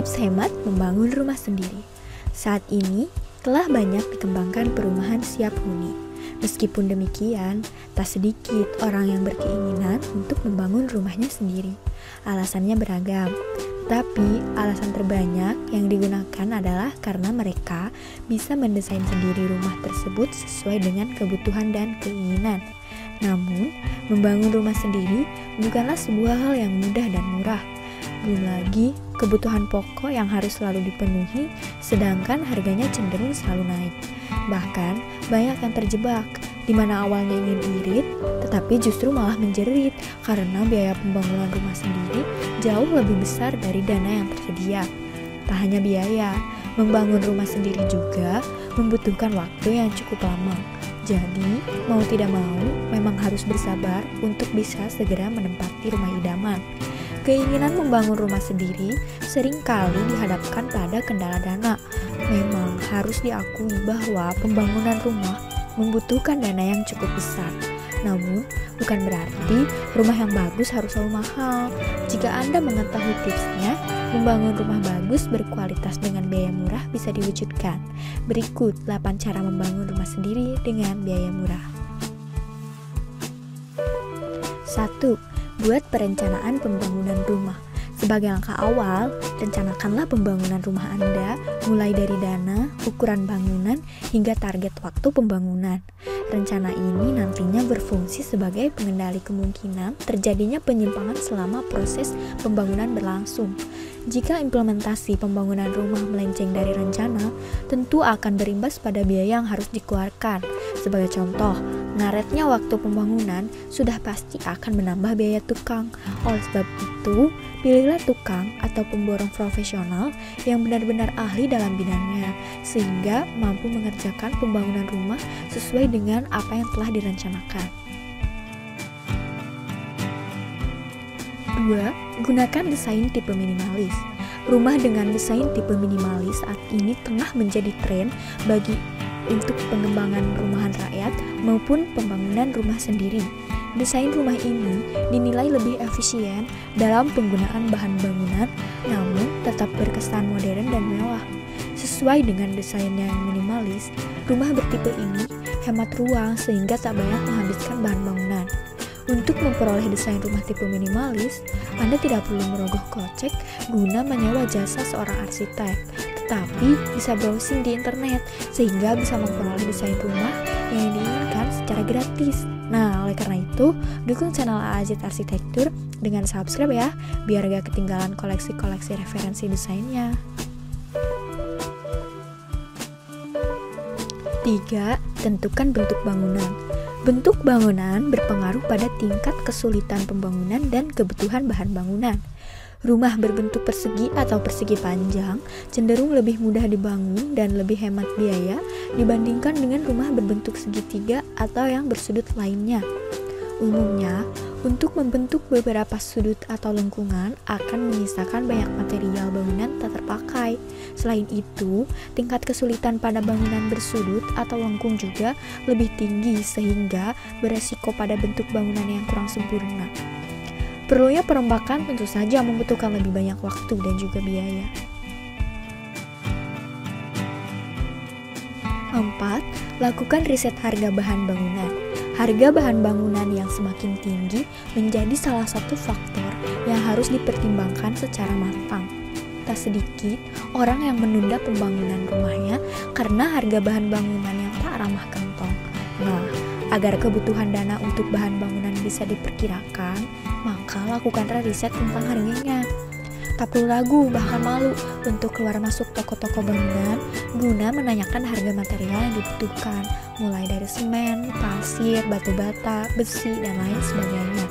Tips hemat membangun rumah sendiri. Saat ini telah banyak dikembangkan perumahan siap huni. Meskipun demikian, tak sedikit orang yang berkeinginan untuk membangun rumahnya sendiri. Alasannya beragam, tapi alasan terbanyak yang digunakan adalah karena mereka bisa mendesain sendiri rumah tersebut sesuai dengan kebutuhan dan keinginan. Namun, membangun rumah sendiri bukanlah sebuah hal yang mudah dan murah. Belum lagi kebutuhan pokok yang harus selalu dipenuhi, sedangkan harganya cenderung selalu naik. Bahkan banyak yang terjebak, di mana awalnya ingin irit, tetapi justru malah menjerit karena biaya pembangunan rumah sendiri jauh lebih besar dari dana yang tersedia. Tak hanya biaya, membangun rumah sendiri juga membutuhkan waktu yang cukup lama. Jadi, mau tidak mau, memang harus bersabar untuk bisa segera menempati rumah idaman. Keinginan membangun rumah sendiri seringkali dihadapkan pada kendala dana. Memang harus diakui bahwa pembangunan rumah membutuhkan dana yang cukup besar. Namun, bukan berarti rumah yang bagus harus selalu mahal. Jika Anda mengetahui tipsnya, membangun rumah bagus berkualitas dengan biaya murah bisa diwujudkan. Berikut 8 cara membangun rumah sendiri dengan biaya murah. 1. Buat perencanaan pembangunan rumah. Sebagai langkah awal, rencanakanlah pembangunan rumah Anda mulai dari dana, ukuran bangunan, hingga target waktu pembangunan. Rencana ini nantinya berfungsi sebagai pengendali kemungkinan terjadinya penyimpangan selama proses pembangunan berlangsung. Jika implementasi pembangunan rumah melenceng dari rencana, tentu akan berimbas pada biaya yang harus dikeluarkan. Sebagai contoh, ngaretnya waktu pembangunan sudah pasti akan menambah biaya tukang. Oleh sebab itu, pilihlah tukang atau pemborong profesional yang benar-benar ahli dalam bidangnya, sehingga mampu mengerjakan pembangunan rumah sesuai dengan apa yang telah direncanakan. 2. Gunakan desain tipe minimalis. Rumah dengan desain tipe minimalis saat ini tengah menjadi tren untuk pengembangan rumahan rakyat maupun pembangunan rumah sendiri. Desain rumah ini dinilai lebih efisien dalam penggunaan bahan bangunan, namun tetap berkesan modern dan mewah. Sesuai dengan desainnya yang minimalis, rumah bertipe ini hemat ruang sehingga tak banyak menghabiskan bahan bangunan. Untuk memperoleh desain rumah tipe minimalis, Anda tidak perlu merogoh kocek guna menyewa jasa seorang arsitek, tetapi bisa browsing di internet sehingga bisa memperoleh desain rumah yang diinginkan secara gratis. Nah, oleh karena itu, dukung channel AAZ Arsitektur dengan subscribe ya, biar gak ketinggalan koleksi-koleksi referensi desainnya. 3. Tentukan bentuk bangunan. Bentuk bangunan berpengaruh pada tingkat kesulitan pembangunan dan kebutuhan bahan bangunan. Rumah berbentuk persegi atau persegi panjang cenderung lebih mudah dibangun dan lebih hemat biaya dibandingkan dengan rumah berbentuk segitiga atau yang bersudut lainnya. Umumnya, untuk membentuk beberapa sudut atau lengkungan akan menyisakan banyak material bangunan tak terpakai. Selain itu, tingkat kesulitan pada bangunan bersudut atau lengkung juga lebih tinggi sehingga beresiko pada bentuk bangunan yang kurang sempurna. Perlunya perombakan tentu saja membutuhkan lebih banyak waktu dan juga biaya. 4. Lakukan riset harga bahan bangunan. Harga bahan bangunan yang semakin tinggi menjadi salah satu faktor yang harus dipertimbangkan secara matang. Tak sedikit orang yang menunda pembangunan rumahnya karena harga bahan bangunan yang tak ramah kantong. Nah, agar kebutuhan dana untuk bahan bangunan bisa diperkirakan, maka lakukanlah riset tentang harganya. Tak perlu ragu, bahkan malu untuk keluar masuk toko-toko bangunan guna menanyakan harga material yang dibutuhkan, mulai dari semen, pasir, batu bata, besi, dan lain sebagainya.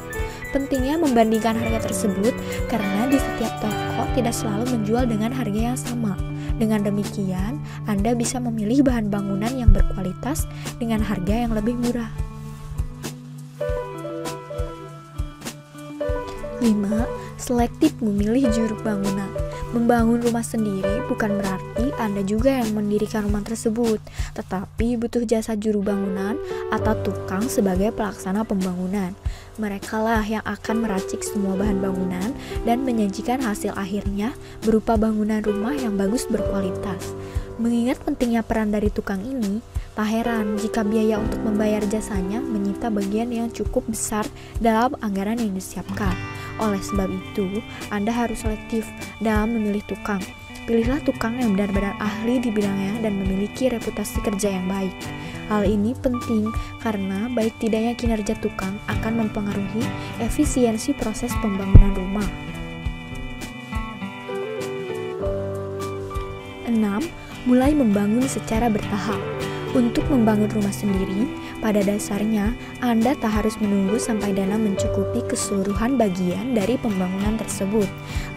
Pentingnya membandingkan harga tersebut karena di setiap toko tidak selalu menjual dengan harga yang sama. Dengan demikian, Anda bisa memilih bahan bangunan yang berkualitas dengan harga yang lebih murah. 5. Selektif memilih juru bangunan. Membangun rumah sendiri bukan berarti Anda juga yang mendirikan rumah tersebut, tetapi butuh jasa juru bangunan atau tukang sebagai pelaksana pembangunan. Merekalah yang akan meracik semua bahan bangunan dan menyajikan hasil akhirnya berupa bangunan rumah yang bagus berkualitas. Mengingat pentingnya peran dari tukang ini, tak heran jika biaya untuk membayar jasanya menyita bagian yang cukup besar dalam anggaran yang disiapkan. Oleh sebab itu, Anda harus selektif dalam memilih tukang. Pilihlah tukang yang benar-benar ahli di bidangnya dan memiliki reputasi kerja yang baik. Hal ini penting karena baik tidaknya kinerja tukang akan mempengaruhi efisiensi proses pembangunan rumah. 6. Mulai membangun secara bertahap. Untuk membangun rumah sendiri, pada dasarnya Anda tak harus menunggu sampai dana mencukupi keseluruhan bagian dari pembangunan tersebut.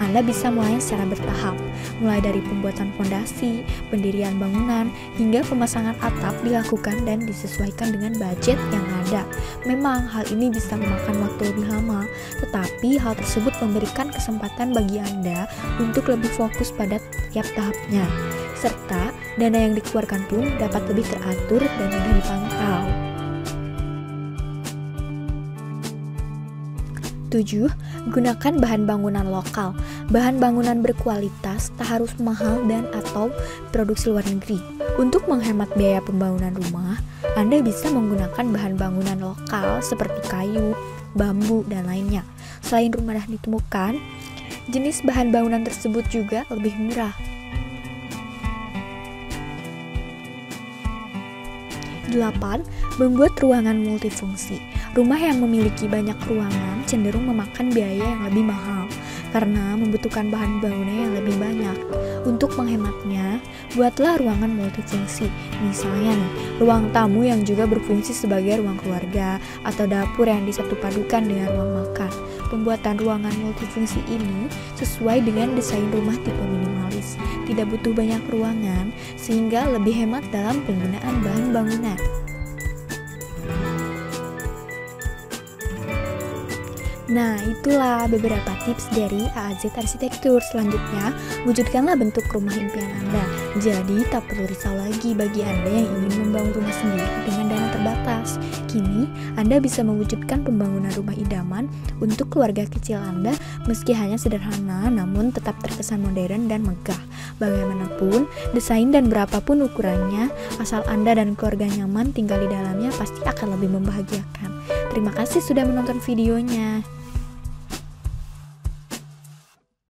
Anda bisa mulai secara bertahap, mulai dari pembuatan fondasi, pendirian bangunan, hingga pemasangan atap dilakukan dan disesuaikan dengan budget yang ada. Memang hal ini bisa memakan waktu lebih lama, tetapi hal tersebut memberikan kesempatan bagi Anda untuk lebih fokus pada tiap tahapnya, serta dana yang dikeluarkan pun dapat lebih teratur dan mudah dipantau. 7. Gunakan bahan bangunan lokal. Bahan bangunan berkualitas tak harus mahal dan atau produksi luar negeri. Untuk menghemat biaya pembangunan rumah, Anda bisa menggunakan bahan bangunan lokal seperti kayu, bambu, dan lainnya. Selain mudah ditemukan, jenis bahan bangunan tersebut juga lebih murah. 8. Membuat ruangan multifungsi. Rumah yang memiliki banyak ruangan cenderung memakan biaya yang lebih mahal karena membutuhkan bahan bangunan yang lebih banyak. Untuk menghematnya, buatlah ruangan multifungsi. Misalnya nih, ruang tamu yang juga berfungsi sebagai ruang keluarga atau dapur yang disatu padukan dengan ruang makan. Pembuatan ruangan multifungsi ini sesuai dengan desain rumah tipe minimalis. Tidak butuh banyak ruangan sehingga lebih hemat dalam penggunaan bahan bangunan. Nah, itulah beberapa tips dari AAZ Arsitektur. Selanjutnya, wujudkanlah bentuk rumah impian Anda. Jadi, tak perlu risau lagi bagi Anda yang ingin membangun rumah sendiri dengan dana terbatas. Kini, Anda bisa mewujudkan pembangunan rumah idaman untuk keluarga kecil Anda meski hanya sederhana namun tetap terkesan modern dan megah. Bagaimanapun, desain dan berapapun ukurannya, asal Anda dan keluarga nyaman tinggal di dalamnya pasti akan lebih membahagiakan. Terima kasih sudah menonton videonya.